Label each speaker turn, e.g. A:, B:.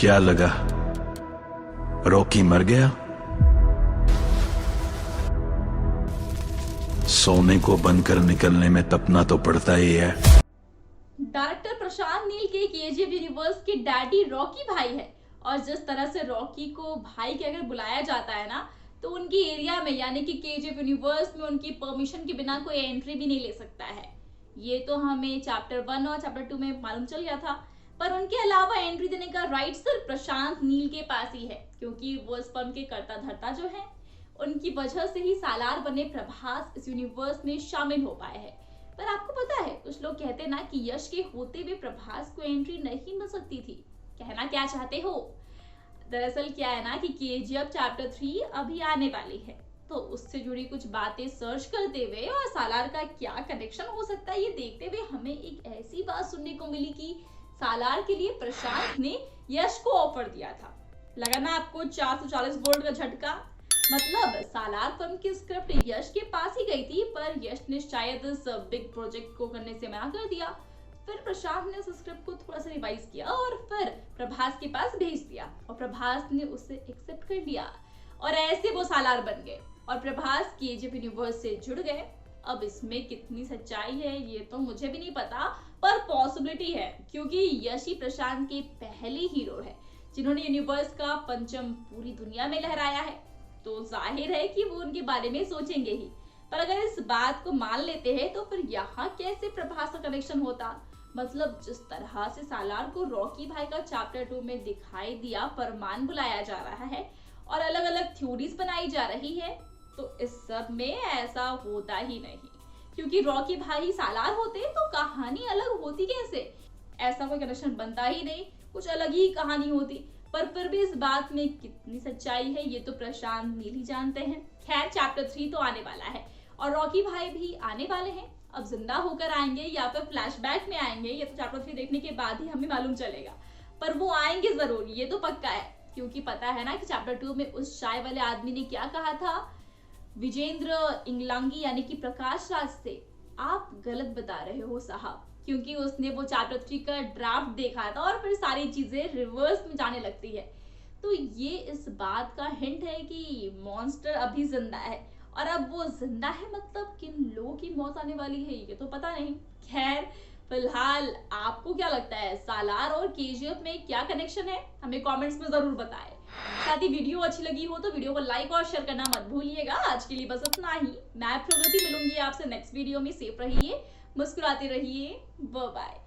A: क्या लगा, रॉकी मर गया? सोने को बनकर निकलने में तपना तो पड़ता ही है।
B: डायरेक्टर प्रशांत नील के केजीएफ यूनिवर्स के डैडी रॉकी भाई है, और जिस तरह से रॉकी को भाई के अगर बुलाया जाता है ना, तो उनकी एरिया में यानी कि केजीएफ यूनिवर्स में उनकी परमिशन के बिना कोई एंट्री भी नहीं ले सकता है। ये तो हमें चैप्टर 1 और चैप्टर 2 में मालूम चल गया था, पर उनके अलावा एंट्री देने का राइट सिर्फ प्रशांत नील के पास ही है, क्योंकि वो इस फर्म के कर्ता धर्ता जो है, उनकी वजह से ही सालार बने प्रभास इस यूनिवर्स में शामिल हो पाए हैं। पर आपको पता है, कुछ लोग कहते ना कि यश के होते हुए प्रभास को एंट्री नहीं मिल सकती थी। कहना क्या चाहते हो? दरअसल क्या है ना कि केजीएफ चैप्टर 3 अभी आने वाली है, तो उससे जुड़ी कुछ बातें सर्च करते हुए और सालार का क्या कनेक्शन हो सकता है ये देखते हुए हमें एक ऐसी बात सुनने को मिली कि सालार के लिए प्रशांत ने यश को ऑफर दिया था। लगा ना आपको 440 वोल्ट का झटका? मतलब सालार फिल्म की स्क्रिप्ट यश के पास ही गई थी, पर यश ने शायद इस बिग प्रोजेक्ट को करने से मना कर दिया। फिर प्रशांत ने उस स्क्रिप्ट को थोड़ा सा रिवाइज किया और फिर प्रभास के पास भेज दिया, और प्रभास ने उसे एक्सेप्ट कर लिया, और ऐसे वो सालार बन गए और प्रभास केजीएफ यूनिवर्स से जुड़ गए। अब इसमें कितनी सच्चाई है ये तो मुझे भी नहीं पता, पर पॉसिबिलिटी है, क्योंकि यश ही प्रशांत के पहले हीरो है जिन्होंने यूनिवर्स का परचम पूरी दुनिया में लहराया है, तो जाहिर है कि वो उनके बारे में सोचेंगे ही। पर अगर इस बात को मान लेते हैं तो फिर यहाँ कैसे प्रभास का कनेक्शन होता? मतलब जिस तरह से सालार को रॉकी भाई का चैप्टर 2 में दिखाई दिया फरमान बुलाया जा रहा है और अलग अलग थ्योरीज बनाई जा रही है, तो इस सब में ऐसा होता ही नहीं, क्योंकि रॉकी भाई सालार होते तो कहानी अलग होती कैसे? ऐसा कोई कनेक्शन बनता ही नहीं, कुछ अलग ही कहानी होती। पर फिर भी इस बात में कितनी सच्चाई है ये तो प्रशांत नील ही जानते हैं। खैर चैप्टर 3 तो आने वाला है और रॉकी भाई भी आने वाले हैं। अब जिंदा होकर आएंगे या फिर फ्लैशबैक में आएंगे ये तो चैप्टर 3 देखने के बाद ही हमें मालूम चलेगा, पर वो आएंगे जरूर, ये तो पक्का है। क्योंकि पता है ना कि चैप्टर 2 में उस चाय वाले आदमी ने क्या कहा था, विजेंद्र इंगलांगी यानी कि प्रकाश राज से, आप गलत बता रहे हो साहब, क्योंकि उसने वो चैप्टर 3 का ड्राफ्ट देखा था और फिर सारी चीजें रिवर्स में जाने लगती है। तो ये इस बात का हिंट है कि मॉन्स्टर अभी जिंदा है, और अब वो जिंदा है मतलब किन लोगों की मौत आने वाली है ये तो पता नहीं। खैर फिलहाल आपको क्या लगता है, सालार और केजीएफ में क्या कनेक्शन है? हमें कमेंट्स में जरूर बताएं। साथ ही वीडियो अच्छी लगी हो तो वीडियो को लाइक और शेयर करना मत भूलिएगा। आज के लिए बस इतना ही। मैं प्रगति मिलूंगी आपसे नेक्स्ट वीडियो में। सेफ रहिए, मुस्कुराते रहिए, बाय बाय।